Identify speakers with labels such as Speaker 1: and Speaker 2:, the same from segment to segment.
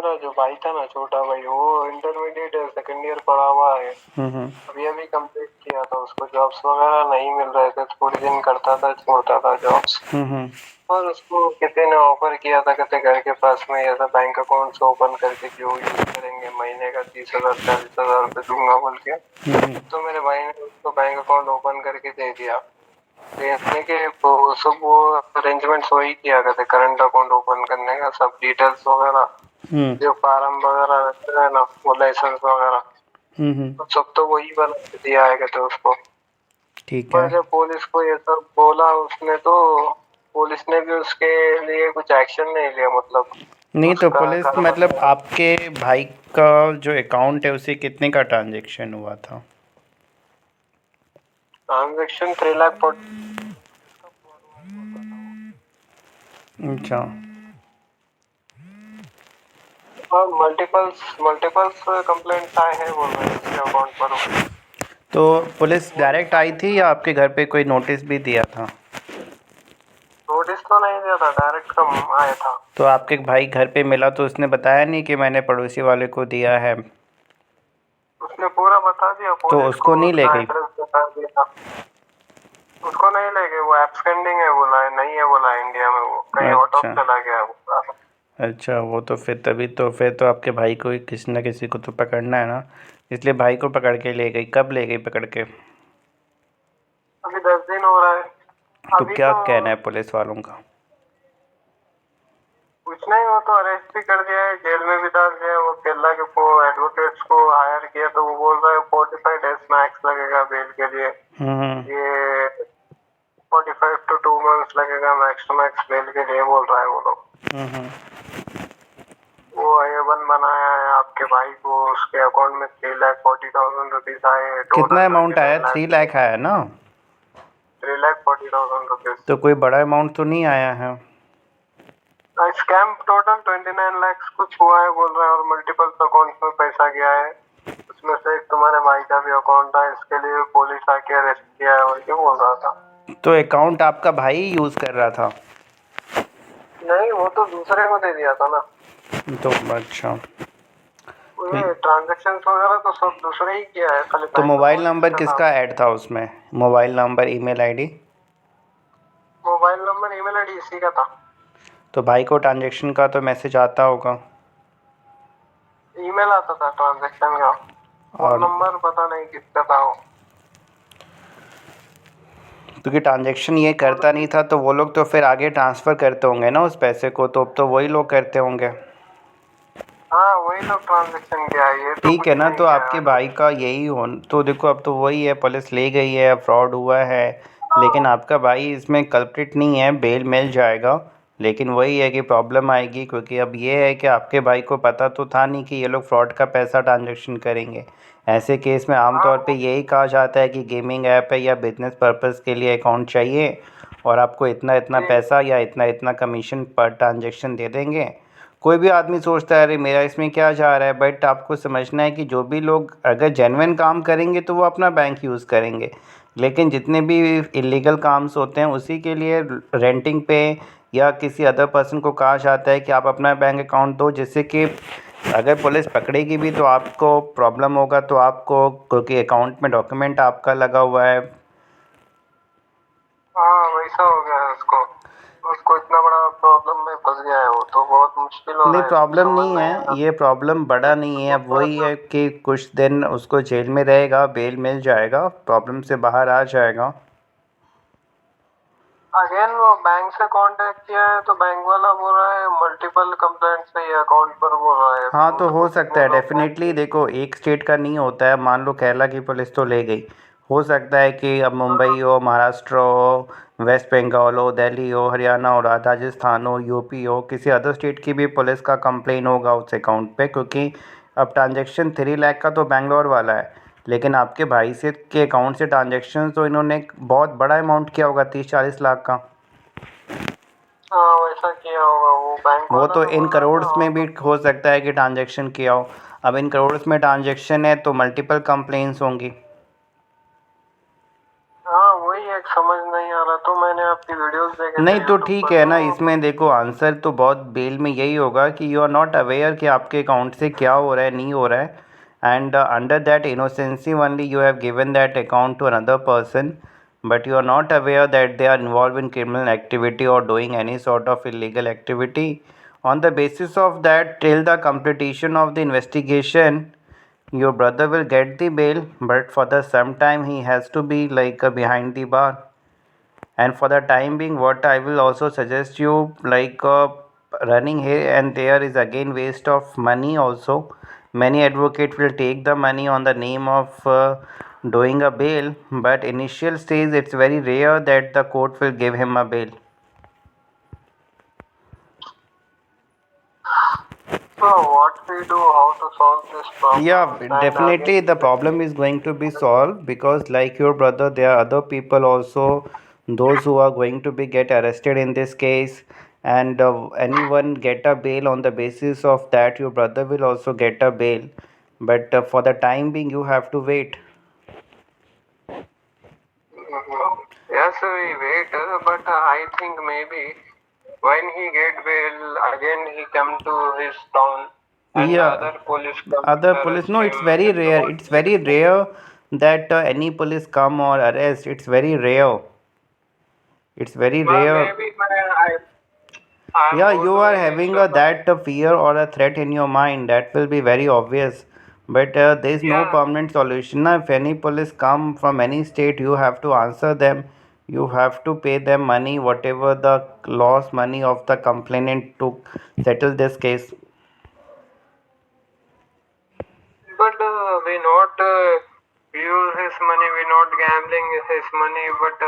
Speaker 1: मेरा जो भाई था ना, छोटा भाई, वो इंटरमीडिएट सेकंड ईयर पढ़ा हुआ है।
Speaker 2: हम्म।
Speaker 1: अभी अभी कंप्लीट किया था। उसको जॉब्स वगैरह नहीं मिल रहे थे, थोड़ी दिन करता था, छोड़ता था जॉब्स।
Speaker 2: हम्म।
Speaker 1: और उसको किसी ने ऑफर किया था, कहते घर के पास में ऐसा बैंक अकाउंट ओपन करके जो यूज करेंगे महीने का 30,000 40,000 रुपये दूंगा बोल के। तो मेरे भाई ने उसको बैंक अकाउंट ओपन करके दे दिया। देखने के वो सब वो अरेंजमेंट्स वही किया करते, करंट अकाउंट ओपन करने का सब डिटेल्स वगैरह,
Speaker 2: हम्म।
Speaker 1: जो फार्म वगैरह रहते हैं ना, वो लाइसेंस वगैरह,
Speaker 2: हम्म।
Speaker 1: तो सब तो वही बना के दिया है कहते उसको।
Speaker 2: ठीक
Speaker 1: पर
Speaker 2: है।
Speaker 1: जब पुलिस को ये सब बोला उसने, तो पुलिस ने भी उसके लिए कुछ एक्शन नहीं लिया, मतलब
Speaker 2: नहीं तो
Speaker 1: उसका
Speaker 2: पुलिस
Speaker 1: घर
Speaker 2: मतलब
Speaker 1: वगैरह।
Speaker 2: आपके भाई का जो अकाउंट है उसे कितने का ट्रांजैक्शन हुआ था?
Speaker 1: ट्रांजेक्शन 3 लाख।
Speaker 2: अच्छा।
Speaker 1: और मल्टीपल्स मल्टीपल्स कंप्लेंट्स आए हैं बोल रहे हैं उसके अकाउंट पर।
Speaker 2: तो पुलिस डायरेक्ट आई थी या आपके घर पे कोई नोटिस भी दिया था?
Speaker 1: नोटिस तो नहीं दिया था, डायरेक्ट कम आया था।
Speaker 2: तो आपके भाई घर पे मिला तो उसने बताया नहीं कि मैंने पड़ोसी वाले को दिया है?
Speaker 1: उसने पूरा बता दिया
Speaker 2: तो
Speaker 1: पुलिस
Speaker 2: उसको
Speaker 1: को,
Speaker 2: नहीं ले
Speaker 1: उसका
Speaker 2: गई?
Speaker 1: एड्रेस बता दिया। उसको नहीं लेके, वो एब्सेंडिंग है बोला है, नहीं है बोला है इंडिया में, वो कहीं आउट ऑफ
Speaker 2: अच्छा।
Speaker 1: चला गया है बोला।
Speaker 2: अच्छा, वो तो फिर तभी तो फिर तो आपके भाई को ही किसी ना किसी को तो पकड़ना है ना, इसलिए भाई को पकड़ के ले गई। कब ले गई पकड़ के?
Speaker 1: अभी 10 दिन हो रहा है।
Speaker 2: तो
Speaker 1: अभी
Speaker 2: क्या
Speaker 1: तो
Speaker 2: कहना है पुलिस वालों का?
Speaker 1: कुछ नहीं, वो तो अरेस्ट भी कर दिया है, जेल में भी डाल दिया है। वो केरला के एडवोकेट्स को हायर किया, तो वो बोल रहा है 45 डेज मैक्स लगेगा बेल के लिए।
Speaker 2: हम्म।
Speaker 1: ये 45 to 2 months लगेगा मैक्स टू मैक्स बेल के लिए बोल रहा है वो लोग।
Speaker 2: हम्म।
Speaker 1: वो A1 बनाया है आपके भाई को, उसके अकाउंट में 3,40,000 रुपीज आए,
Speaker 2: कितना
Speaker 1: टोटल
Speaker 2: अमाउंट आया?
Speaker 1: 29 लाख।
Speaker 2: 3 लाख आया ना?
Speaker 1: 3,40,000 रुपीज।
Speaker 2: तो कोई बड़ा अमाउंट तो नहीं आया है?
Speaker 1: स्कैम टोटल 29 लाख कुछ हुआ है बोल रहा है, और मल्टीपल अकाउंट में पैसा गया है। उसमें से एक तुम्हारे भाई का भी अकाउंट था, इसके लिए पुलिस आके अरेस्ट किया है, वही बोल रहा था।
Speaker 2: तो अकाउंट आपका भाई यूज़ कर रहा था?
Speaker 1: नहीं, वो तो दूसरे को दे दिया था ना।
Speaker 2: तो अच्छा।
Speaker 1: ये ट्रांजेक्शन वगैरह तो सब दूसरे ही किया है, खाली
Speaker 2: तो
Speaker 1: बैंक
Speaker 2: मोबाइल
Speaker 1: अकाउंट
Speaker 2: नंबर
Speaker 1: इसका था।
Speaker 2: किसका ऐड था उसमें? Mobile number, email ID?
Speaker 1: Mobile number email ID इसी का था।
Speaker 2: तो भाई को ट्रांजैक्शन का तो मैसेज आता होगा?
Speaker 1: ईमेल आता था ट्रांजेक्शन का। फोन
Speaker 2: और
Speaker 1: नंबर पता नहीं किसका था वो।
Speaker 2: क्योंकि ट्रांजैक्शन ये करता नहीं था तो वो लोग तो फिर आगे ट्रांसफ़र करते होंगे ना उस पैसे को, तो अब तो वही लोग करते होंगे।
Speaker 1: हाँ, वही लोग ट्रांजेक्शन किया है, ये तो
Speaker 2: ठीक है
Speaker 1: कुछ
Speaker 2: ना,
Speaker 1: नहीं
Speaker 2: तो
Speaker 1: किया
Speaker 2: आपके
Speaker 1: है।
Speaker 2: भाई का यही हो तो देखो, अब तो वही है, पुलिस ले गई है, फ्रॉड हुआ है, लेकिन आपका भाई इसमें कल्प्रिट नहीं है, बेल मिल जाएगा। लेकिन वही है कि प्रॉब्लम आएगी, क्योंकि अब ये है कि आपके भाई को पता तो था नहीं कि ये लोग फ्रॉड का पैसा ट्रांजैक्शन करेंगे। ऐसे केस में
Speaker 1: हाँ
Speaker 2: आमतौर पे यही कहा जाता है कि गेमिंग ऐप है या बिजनेस पर्पज़ के लिए अकाउंट चाहिए, और आपको इतना इतना
Speaker 1: जी।
Speaker 2: पैसा या इतना इतना कमीशन पर ट्रांजैक्शन दे देंगे। कोई भी आदमी सोचता है अरे मेरा इसमें क्या जा रहा है, बट आपको समझना है कि जो भी लोग अगर जेन्युइन काम करेंगे तो वो अपना बैंक यूज़ करेंगे, लेकिन जितने भी इलीगल काम्स होते हैं उसी के लिए रेंटिंग पे या किसी अदर पर्सन को कहा जाता है कि आप अपना बैंक अकाउंट दो, जिससे कि अगर पुलिस पकड़ेगी भी तो आपको प्रॉब्लम होगा, तो आपको, क्योंकि अकाउंट में डॉक्यूमेंट आपका लगा हुआ है।
Speaker 1: हाँ, वैसा हो गया है उसको। उसको इतना बड़ा प्रॉब्लम में फंस गया है वो, तो बहुत मुश्किल हो
Speaker 2: नहीं,
Speaker 1: रहा है, इसको
Speaker 2: प्रॉब्लम
Speaker 1: समझ
Speaker 2: नहीं
Speaker 1: नहीं आ
Speaker 2: है,
Speaker 1: रहा।
Speaker 2: ये प्रॉब्लम बड़ा नहीं है। अब वही है कि कुछ दिन उसको जेल में रहेगा, बेल मिल जाएगा, प्रॉब्लम से बाहर आ जाएगा।
Speaker 1: अगेन वो बैंक से कांटेक्ट किया है, तो बैंक वाला बोल रहा है मल्टीपल कंप्लेंट से ये अकाउंट पर बोल रहा है,
Speaker 2: हाँ,
Speaker 1: तो
Speaker 2: तो हो
Speaker 1: देखो
Speaker 2: सकता
Speaker 1: कितने
Speaker 2: है
Speaker 1: लोग
Speaker 2: डेफ़िनेटली।
Speaker 1: बैंक।
Speaker 2: देखो, एक स्टेट का नहीं होता है, मान लो केरला की पुलिस तो ले गई, हो सकता है कि अब मुंबई हो, महाराष्ट्र हो, वेस्ट बंगाल हो, दिल्ली हो, हरियाणा हो, राजस्थान हो, यूपी हो, किसी अदर स्टेट की भी पुलिस का कंप्लेन होगा उस अकाउंट पे, क्योंकि अब ट्रांजैक्शन 3 लाख का तो बेंगलोर वाला है, लेकिन आपके भाई से के अकाउंट से ट्रांजैक्शन तो इन्होंने एक बहुत बड़ा अमाउंट किया होगा, 30-40 लाख का।
Speaker 1: हाँ, वैसा किया होगा, वो बैंक
Speaker 2: वो
Speaker 1: वाला
Speaker 2: तो
Speaker 1: जो
Speaker 2: इन
Speaker 1: बोल रहा
Speaker 2: करोड़
Speaker 1: था
Speaker 2: में भी
Speaker 1: वो।
Speaker 2: हो सकता है कि ट्रांजैक्शन किया हो। अब इन करोड़ में ट्रांजैक्शन है तो मल्टीपल कंप्लेंट्स होंगी।
Speaker 1: हाँ, वही है लाइक समझ नहीं आ रहा, तो मैंने आपकी वीडियोस देखे
Speaker 2: नहीं
Speaker 1: थे
Speaker 2: तो
Speaker 1: यूट्यूब
Speaker 2: ठीक
Speaker 1: पर,
Speaker 2: है ना,
Speaker 1: तो
Speaker 2: इसमें देखो आंसर तो बहुत बेल में यही होगा कि यू आर नॉट अवेयर कि आपके अकाउंट से क्या हो रहा है नहीं हो रहा है, and under that innocency only you have given that account to another person, but you are not aware that they are involved in criminal activity or doing any sort of illegal activity. On the basis of that, till the completion of the investigation, your brother will get the bail, but for the some time he has to be like behind the bar. And for the time being, what I will also suggest you, like running here and there is again waste of money also. Many advocate will take the money on the name of doing a bail, but initial stage it's very rare that the court will give him a bail.
Speaker 1: so what we do, how to solve this problem?
Speaker 2: Yeah,
Speaker 1: And
Speaker 2: definitely
Speaker 1: again,
Speaker 2: the problem is going to be solved, because like your brother, there are other people also, those who are going to be get arrested in this case, and anyone get a bail on the basis of that, your brother will also get a bail. But for the time being, you have to wait.
Speaker 1: yes, we wait, but I think maybe when he get bail, again he come to his town, and the
Speaker 2: Yeah,
Speaker 1: other police come
Speaker 2: other
Speaker 1: to
Speaker 2: police.
Speaker 1: arrest
Speaker 2: No,
Speaker 1: him.
Speaker 2: it's very
Speaker 1: Then
Speaker 2: rare.
Speaker 1: what
Speaker 2: It's
Speaker 1: will
Speaker 2: very
Speaker 1: he do?
Speaker 2: rare that any police come or arrest. It's very rare. It's very
Speaker 1: Well,
Speaker 2: rare.
Speaker 1: maybe I'm
Speaker 2: Yeah,
Speaker 1: go
Speaker 2: you are
Speaker 1: doing it
Speaker 2: having
Speaker 1: so that,
Speaker 2: that fear or a threat in your mind. That will be very obvious. But there is no
Speaker 1: yeah.
Speaker 2: permanent solution. Now, if any police come from any state, you have to answer them. You have to pay them money, whatever the loss money of the complainant to settle this case.
Speaker 1: But we not use his money. We not gambling his money. But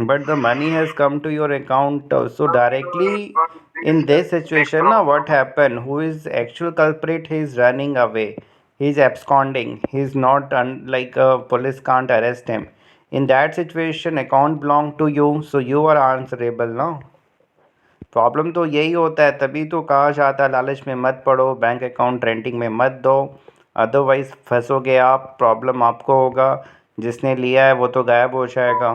Speaker 2: But the money has come to your account. So directly
Speaker 1: not
Speaker 2: in
Speaker 1: this
Speaker 2: this
Speaker 1: big
Speaker 2: situation, now what
Speaker 1: problem.
Speaker 2: happened? Who is actual culprit? He is running away. He is absconding. He is not like police can't arrest him. In that situation, account belong to you, so you are answerable now. Problem तो यही होता है, तभी तो कहा जाता है लालच में मत पड़ो, बैंक अकाउंट रेंटिंग में मत दो, अदरवाइज फंसोगे आप, प्रॉब्लम आपको होगा, जिसने लिया है वो तो गायब हो जाएगा।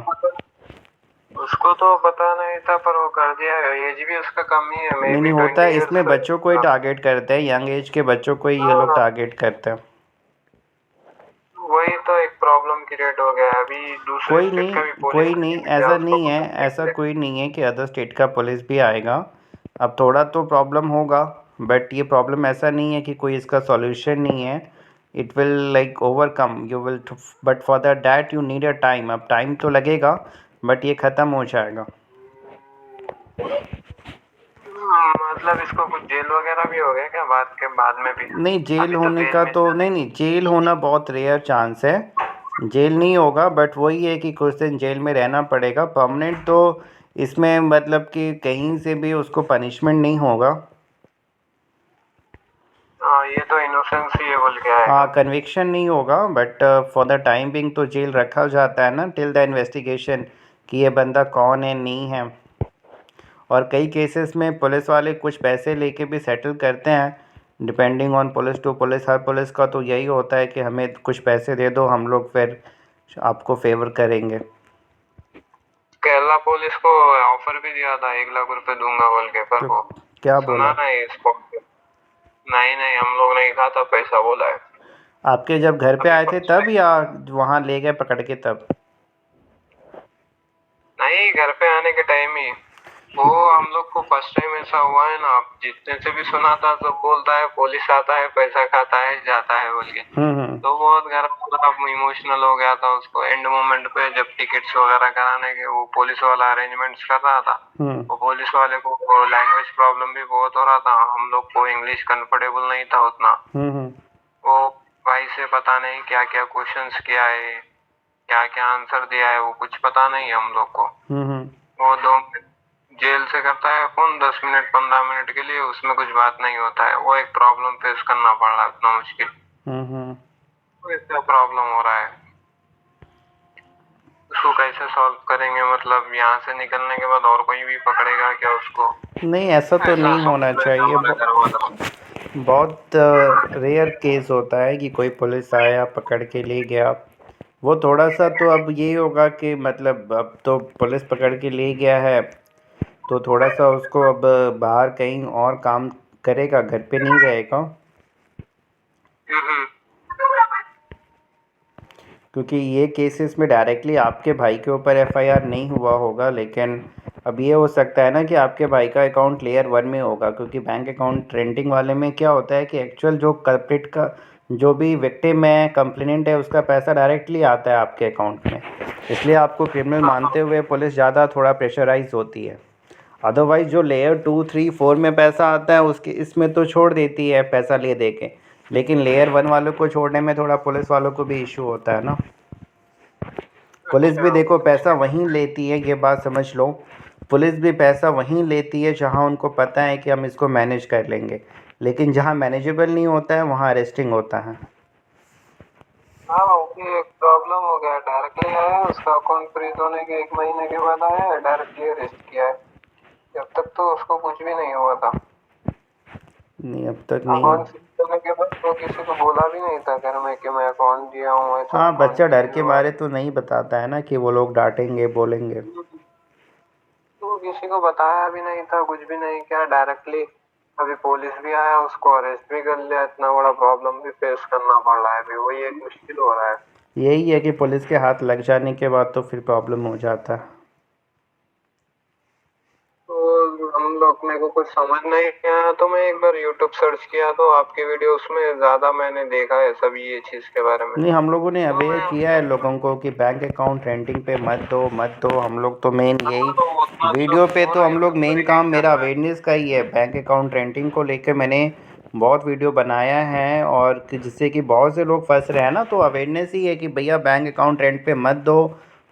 Speaker 1: उसको तो पता नहीं था, पर वो कर दिया है। एज भी उसका कम ही है, मे
Speaker 2: नहीं
Speaker 1: बी
Speaker 2: नहीं होता
Speaker 1: 20
Speaker 2: है, इसमें
Speaker 1: ईयर्स।
Speaker 2: बच्चों को ही टारगेट करते हैं, यंग एज के बच्चों को ही ये लोग टारगेट करते हैं।
Speaker 1: वही तो एक प्रॉब्लम क्रिएट हो गया है। अभी दूसरे
Speaker 2: कोई
Speaker 1: स्टेट
Speaker 2: नहीं,
Speaker 1: का भी पुलिस
Speaker 2: कोई नहीं, ऐसा नहीं है, ऐसा कोई नहीं है कि अदर स्टेट का पुलिस भी आएगा। अब थोड़ा तो प्रॉब्लम होगा, बट ये प्रॉब्लम ऐसा नहीं है कि कोई इसका सॉल्यूशन नहीं है। It will like overcome, you will, but for that you need a time. अब टाइम तो लगेगा, बट ये ख़त्म हो जाएगा।
Speaker 1: मतलब इसको कुछ जेल वगैरह भी हो गया क्या बाद में भी?
Speaker 2: नहीं, जेल
Speaker 1: अभी तो
Speaker 2: होने
Speaker 1: बेल
Speaker 2: का
Speaker 1: में
Speaker 2: तो
Speaker 1: था।
Speaker 2: नहीं नहीं, जेल होना बहुत रेयर चांस है। जेल नहीं होगा, बट वही है कि कुछ दिन जेल में रहना पड़ेगा। परमानेंट तो इसमें मतलब कि कहीं से भी उसको पनिशमेंट नहीं होगा।
Speaker 1: हाँ, ये तो इनोसेंस ही है बोल के आएगा।
Speaker 2: हाँ, कन्विक्शन नहीं होगा, but for the time being तो जेल रखा जाता है ना, टिल द इन्वेस्टिगेशन कि ये बंदा कौन है नहीं है। और कई केसेस में पुलिस वाले कुछ पैसे लेके भी सेटल करते हैं, depending on police to police. हर पुलिस का तो यही होता है कि हमें कुछ पैसे दे दो, हम लोग फिर आपको फेवर करेंगे।
Speaker 1: केरला पुलिस को ऑफर भी दिया था 1 लाख रुपए दूंगा बोल के, पर
Speaker 2: तो
Speaker 1: वो
Speaker 2: क्या
Speaker 1: सुना
Speaker 2: बोला?
Speaker 1: नहीं इसको। नहीं नहीं, हम लोग नहीं खाता पैसा, बोला है।
Speaker 2: आपके जब घर पे
Speaker 1: अभी
Speaker 2: आए थे तब, या वहाँ ले गए पकड़ के तब?
Speaker 1: नहीं, घर पे आने के टाइम ही वो हम लोग को फर्स्ट टाइम ऐसा हुआ है ना। आप जितने से भी सुना था सब बोलता है पुलिस आता है, पैसा खाता है, जाता है बोल के। तो बहुत घर वाला इमोशनल हो गया था। उसको एंड मोमेंट पे जब टिकट्स वगैरह कराने के वो पुलिस वाला अरेंजमेंट्स कर रहा था, वो पुलिस वाले को लैंग्वेज प्रॉब्लम भी बहुत हो रहा था। हम लोग को इंग्लिश कंफर्टेबल नहीं था उतना। वो भाई से पता नहीं क्या क्या क्वेश्चंस किया है, क्या क्या आंसर दिया है, वो कुछ पता नहीं है हम लोग को। वो 2 जेल से करता है फोन 10 मिनट 15 मिनट के लिए, उसमें कुछ बात नहीं होता है। वो एक प्रॉब्लम फेस करना पड़ रहा है, इतना मुश्किल। तो इसका प्रॉब्लम हो रहा है, उसको कैसे सॉल्व करेंगे? मतलब यहाँ से निकलने के बाद और कोई भी पकड़ेगा क्या उसको?
Speaker 2: नहीं, ऐसा तो नहीं होना चाहिए। बहुत रेयर केस होता है कि कोई पुलिस आया पकड़ के ले गया, वो थोड़ा सा तो अब यही होगा कि मतलब अब तो पुलिस पकड़ के ले गया है, तो थोड़ा सा उसको अब बाहर कहीं और काम करेगा, घर पे नहीं रहेगा।
Speaker 1: हम्म।
Speaker 2: क्योंकि ये केसेस में डायरेक्टली आपके भाई के ऊपर एफआईआर नहीं हुआ होगा, लेकिन अब ये हो सकता है ना कि आपके भाई का अकाउंट लेयर 1 में होगा, क्योंकि बैंक अकाउंट रेंटिंग वाले में क्या होता है कि एक्चुअल जो कल्प्रिट का जो भी विक्टिम है, कंप्लेनेंट है, उसका पैसा डायरेक्टली आता है आपके अकाउंट में। इसलिए आपको क्रिमिनल मानते हुए पुलिस ज़्यादा थोड़ा प्रेशराइज होती है। अदरवाइज़ जो लेयर 2, 3, 4 में पैसा आता है उसके इसमें तो छोड़ देती है पैसा ले दे के, लेकिन लेयर 1 वालों को छोड़ने में थोड़ा पुलिस वालों को भी इशू होता है ना। पुलिस भी
Speaker 1: अच्छा।
Speaker 2: देखो पैसा वहीं लेती है, ये बात समझ लो। पुलिस भी पैसा वहीं लेती है जहां उनको पता है कि हम इसको मैनेज कर लेंगे, लेकिन जहां मैनेजेबल नहीं होता है वहां अरेस्टिंग होता है।
Speaker 1: हाँ, वो एक प्रॉब्लम हो गया, डायरेक्टली आया, उसका अकाउंट फ्रीज होने के 1 महीने के बाद आया, डायरेक्टली अरेस्ट किया है। जब तक तो उसको कुछ भी नहीं हुआ था।
Speaker 2: नहीं, अब तक नहीं।
Speaker 1: अकाउंट फ्रीज होने के बाद तो किसी को बोला भी नहीं था घर में कि मैं अकाउंट दिया हूँ, ऐसा
Speaker 2: हाँ,
Speaker 1: अकाउंट
Speaker 2: बच्चा डर
Speaker 1: फ्रीज
Speaker 2: के
Speaker 1: हुआ है।
Speaker 2: मारे तो नहीं बताता है ना कि वो लोग डांटेंगे, बोलेंगे।
Speaker 1: तो किसी को बताया भी नहीं था, कुछ भी नहीं किया, डायरेक्टली अभी पुलिस भी आया, उसको अरेस्ट भी कर लिया। इतना बड़ा प्रॉब्लम भी फेस करना पड़ रहा है, अभी वही एक मुश्किल हो रहा है।
Speaker 2: यही है कि पुलिस के हाथ लग जाने के बाद तो फिर प्रॉब्लम हो जाता है।
Speaker 1: तो हम लोग, मेरे को कुछ समझ नहीं आया तो मैं एक बार यूट्यूब सर्च किया, तो आपकी वीडियो उसमें ज्यादा मैंने देखा है सब ये चीज के बारे में।
Speaker 2: नहीं, हम लोगों ने
Speaker 1: तो
Speaker 2: अवेयर
Speaker 1: मैं
Speaker 2: किया है लोगों को कि बैंक अकाउंट रेंटिंग पे मत दो, मत दो। हम लोग तो मेन यही
Speaker 1: तो उतना
Speaker 2: वीडियो
Speaker 1: सब
Speaker 2: पे
Speaker 1: हो
Speaker 2: तो
Speaker 1: रहा है,
Speaker 2: हम लोग
Speaker 1: किस
Speaker 2: मेन
Speaker 1: तरीके
Speaker 2: काम
Speaker 1: से
Speaker 2: मेरा
Speaker 1: चल रहा है।
Speaker 2: अवेयरनेस का ही है। बैंक अकाउंट रेंटिंग को लेकर मैंने बहुत वीडियो बनाया है, और जिससे कि बहुत से लोग फंस रहे हैं ना, तो अवेयरनेस ही है कि भैया बैंक अकाउंट रेंट पे मत दो,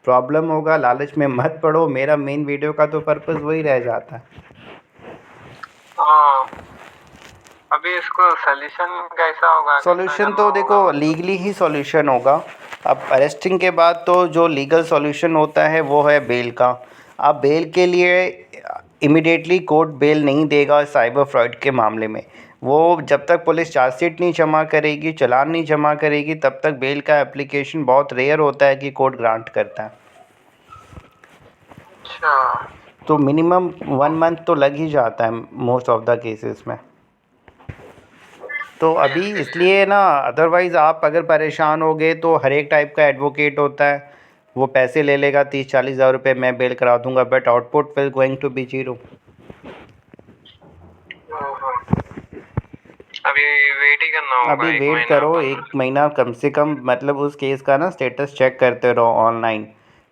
Speaker 2: प्रॉब्लम होगा, लालच में मत पड़ो। मेरा मेन वीडियो का तो पर्पज़ वही रह जाता है।
Speaker 1: हाँ, अभी इसको सॉल्यूशन कैसा होगा, कैसा
Speaker 2: सॉल्यूशन
Speaker 1: करना
Speaker 2: तो
Speaker 1: होगा
Speaker 2: देखो
Speaker 1: मतलब।
Speaker 2: लीगली ही सॉल्यूशन होगा। अब अरेस्टिंग के बाद तो जो लीगल सॉल्यूशन होता है वो है बेल का। आप बेल के लिए इमिडिएटली कोर्ट बेल नहीं देगा साइबर फ्रॉड के मामले में। वो जब तक पुलिस चार्जशीट नहीं जमा करेगी, चालान नहीं जमा करेगी, तब तक बेल का एप्लीकेशन बहुत रेयर होता है कि कोर्ट ग्रांट करता है।
Speaker 1: अच्छा।
Speaker 2: तो मिनिमम 1 मंथ तो लग ही जाता है मोस्ट ऑफ द केसेस में। तो अभी इसलिए ना, अदरवाइज़ आप अगर परेशान हो गए तो हर एक टाइप का एडवोकेट होता है, वो पैसे ले लेगा 30-40 हज़ार रुपये, मैं बेल करा दूंगा, but output will going to be zero.
Speaker 1: अभी वेट ही करना होगा
Speaker 2: अभी
Speaker 1: एक
Speaker 2: वेट
Speaker 1: महीना
Speaker 2: करो 1
Speaker 1: 15
Speaker 2: महीना कम से कम, मतलब उस केस का ना स्टेटस चेक करते रहो ऑनलाइन,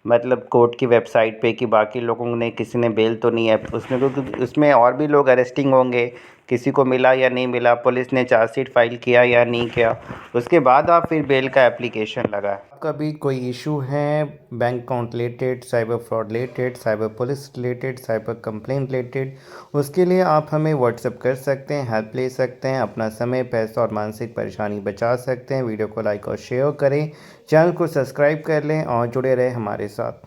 Speaker 2: मतलब कोर्ट की वेबसाइट पे कि बाकी लोगों ने किसी ने बेल तो नहीं है उसमें, क्योंकि उसमें और भी लोग अरेस्टिंग होंगे, किसी को मिला या नहीं मिला, पुलिस ने चार्जशीट फाइल किया या नहीं किया, उसके बाद आप फिर बेल का एप्लीकेशन लगाएं। आपका भी कोई इशू है bank account related, cyber fraud related, cyber police related, cyber complain related, उसके लिए आप हमें व्हाट्सएप कर सकते हैं, हेल्प ले सकते हैं, अपना समय, पैसा और मानसिक परेशानी बचा सकते हैं। वीडियो को लाइक और शेयर करें, चैनल को सब्सक्राइब कर लें और जुड़े रहें हमारे साथ।